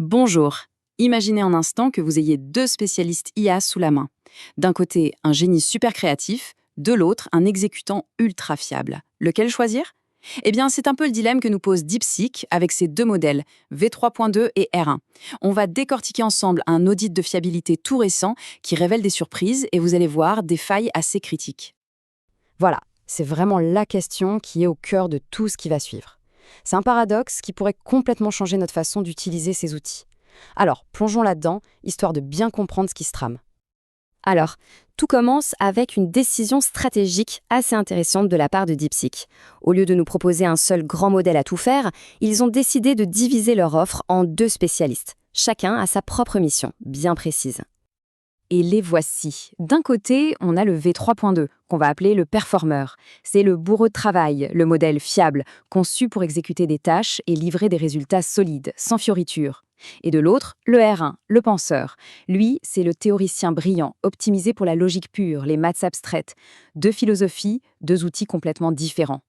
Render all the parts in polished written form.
Bonjour. Imaginez un instant que vous ayez deux spécialistes IA sous la main. D'un côté, un génie super créatif, de l'autre, un exécutant ultra fiable. Lequel choisir? Eh bien, c'est un peu le dilemme que nous pose DeepSeek avec ses deux modèles, V3.2 et R1. On va décortiquer ensemble un audit de fiabilité tout récent qui révèle des surprises et vous allez voir des failles assez critiques. Voilà, c'est vraiment la question qui est au cœur de tout ce qui va suivre. C'est un paradoxe qui pourrait complètement changer notre façon d'utiliser ces outils. Alors, plongeons là-dedans, histoire de bien comprendre ce qui se trame. Alors, tout commence avec une décision stratégique assez intéressante de la part de DeepSeek. Au lieu de nous proposer un seul grand modèle à tout faire, ils ont décidé de diviser leur offre en deux spécialistes. Chacun a sa propre mission, bien précise. Et les voici. D'un côté, on a le V3.2, qu'on va appeler le performeur. C'est le bourreau de travail, le modèle fiable, conçu pour exécuter des tâches et livrer des résultats solides, sans fioritures. Et de l'autre, le R1, le penseur. Lui, c'est le théoricien brillant, optimisé pour la logique pure, les maths abstraites. Deux philosophies, deux outils complètement différents.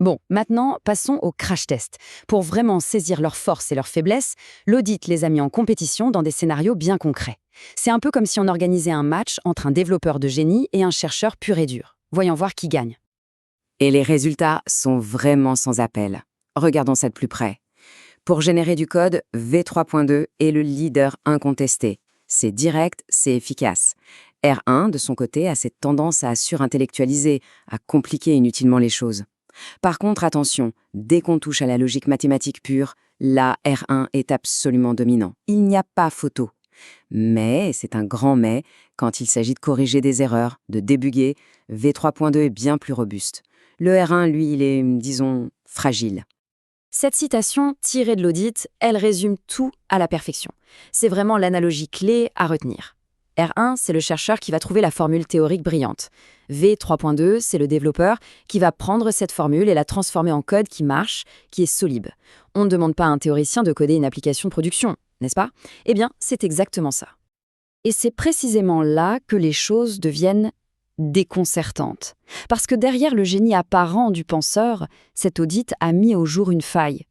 Bon, maintenant, passons au crash test. Pour vraiment saisir leurs forces et leurs faiblesses, l'audit les a mis en compétition dans des scénarios bien concrets. C'est un peu comme si on organisait un match entre un développeur de génie et un chercheur pur et dur. Voyons voir qui gagne. Et les résultats sont vraiment sans appel. Regardons ça de plus près. Pour générer du code, V3.2 est le leader incontesté. C'est direct, c'est efficace. R1, de son côté, a cette tendance à surintellectualiser, à compliquer inutilement les choses. Par contre, attention, dès qu'on touche à la logique mathématique pure, là, R1 est absolument dominant. Il n'y a pas photo. Mais, c'est un grand mais, quand il s'agit de corriger des erreurs, de débugger, V3.2 est bien plus robuste. Le R1, lui, il est, disons, fragile. Cette citation, tirée de l'audit, elle résume tout à la perfection. C'est vraiment l'analogie clé à retenir. R1, c'est le chercheur qui va trouver la formule théorique brillante. V3.2, c'est le développeur qui va prendre cette formule et la transformer en code qui marche, qui est solide. On ne demande pas à un théoricien de coder une application de production, n'est-ce pas? Eh bien, c'est exactement ça. Et c'est précisément là que les choses deviennent déconcertantes. Parce que derrière le génie apparent du penseur, cet audit a mis au jour une faille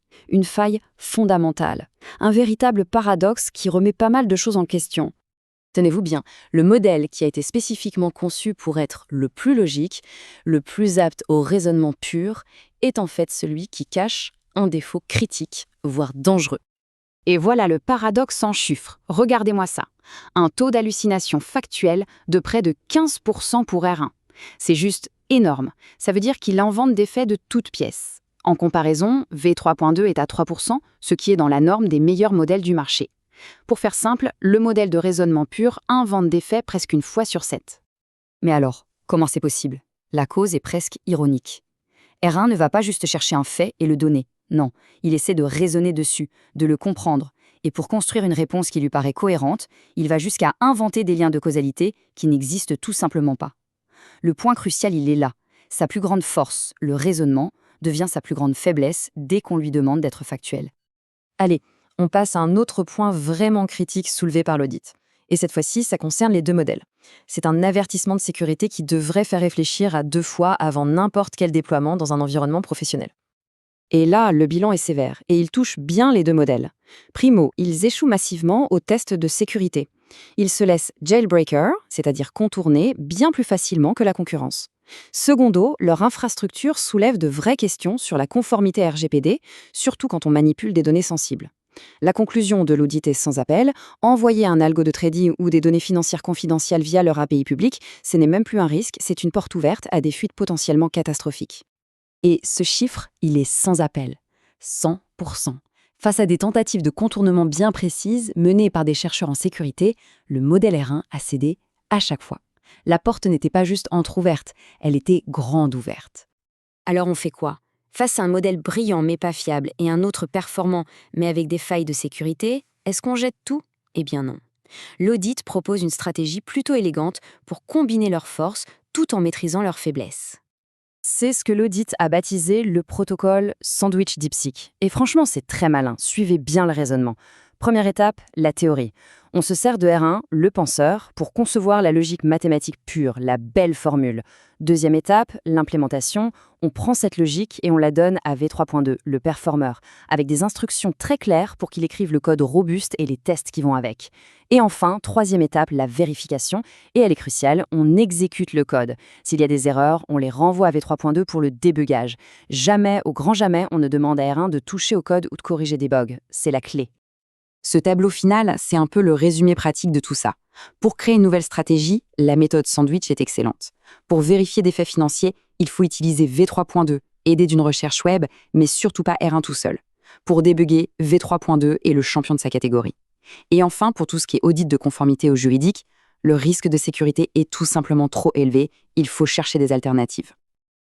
fondamentale, un véritable paradoxe qui remet pas mal de choses en question. Tenez-vous bien, le modèle qui a été spécifiquement conçu pour être le plus logique, le plus apte au raisonnement pur, est en fait celui qui cache un défaut critique, voire dangereux. Et voilà le paradoxe en chiffres. Regardez-moi ça. Un taux d'hallucination factuel de près de 15% pour R1. C'est juste énorme. Ça veut dire qu'il invente des faits de toutes pièces. En comparaison, V3.2 est à 3%, ce qui est dans la norme des meilleurs modèles du marché. Pour faire simple, le modèle de raisonnement pur invente des faits presque une fois sur 7. Mais alors, comment c'est possible? La cause est presque ironique. R1 ne va pas juste chercher un fait et le donner. Non, il essaie de raisonner dessus, de le comprendre. Et pour construire une réponse qui lui paraît cohérente, il va jusqu'à inventer des liens de causalité qui n'existent tout simplement pas. Le point crucial, il est là. Sa plus grande force, le raisonnement, devient sa plus grande faiblesse dès qu'on lui demande d'être factuel. Allez, on passe à un autre point vraiment critique soulevé par l'audit. Et cette fois-ci, ça concerne les deux modèles. C'est un avertissement de sécurité qui devrait faire réfléchir à 2 fois avant n'importe quel déploiement dans un environnement professionnel. Et là, le bilan est sévère, et il touche bien les deux modèles. Primo, ils échouent massivement aux tests de sécurité. Ils se laissent jailbreaker, c'est-à-dire contourner, bien plus facilement que la concurrence. Secondo, leur infrastructure soulève de vraies questions sur la conformité RGPD, surtout quand on manipule des données sensibles. La conclusion de l'audit est sans appel. Envoyer un algo de trading ou des données financières confidentielles via leur API publique, ce n'est même plus un risque, c'est une porte ouverte à des fuites potentiellement catastrophiques. Et ce chiffre, il est sans appel. 100%. Face à des tentatives de contournement bien précises menées par des chercheurs en sécurité, le modèle R1 a cédé à chaque fois. La porte n'était pas juste entr'ouverte, elle était grande ouverte. Alors on fait quoi? Face à un modèle brillant mais pas fiable et un autre performant mais avec des failles de sécurité, est-ce qu'on jette tout? Eh bien non. L'audit propose une stratégie plutôt élégante pour combiner leurs forces tout en maîtrisant leurs faiblesses. C'est ce que l'audit a baptisé le protocole Sandwich DeepSeek. Et franchement, c'est très malin, suivez bien le raisonnement. Première étape, la théorie. On se sert de R1, le penseur, pour concevoir la logique mathématique pure, la belle formule. Deuxième étape, l'implémentation. On prend cette logique et on la donne à V3.2, le performeur, avec des instructions très claires pour qu'il écrive le code robuste et les tests qui vont avec. Et enfin, troisième étape, la vérification. Et elle est cruciale, on exécute le code. S'il y a des erreurs, on les renvoie à V3.2 pour le débugage. Jamais, au grand jamais, on ne demande à R1 de toucher au code ou de corriger des bugs. C'est la clé. Ce tableau final, c'est un peu le résumé pratique de tout ça. Pour créer une nouvelle stratégie, la méthode sandwich est excellente. Pour vérifier des faits financiers, il faut utiliser V3.2, aidé d'une recherche web, mais surtout pas R1 tout seul. Pour débugger, V3.2 est le champion de sa catégorie. Et enfin, pour tout ce qui est audit de conformité au juridique, le risque de sécurité est tout simplement trop élevé, il faut chercher des alternatives.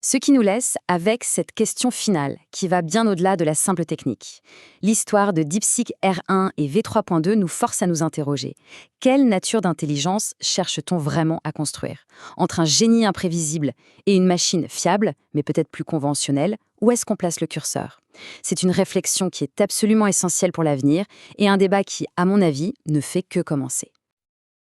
Ce qui nous laisse avec cette question finale, qui va bien au-delà de la simple technique. L'histoire de DeepSeek R1 et V3.2 nous force à nous interroger. Quelle nature d'intelligence cherche-t-on vraiment à construire? Entre un génie imprévisible et une machine fiable, mais peut-être plus conventionnelle, où est-ce qu'on place le curseur? C'est une réflexion qui est absolument essentielle pour l'avenir et un débat qui, à mon avis, ne fait que commencer.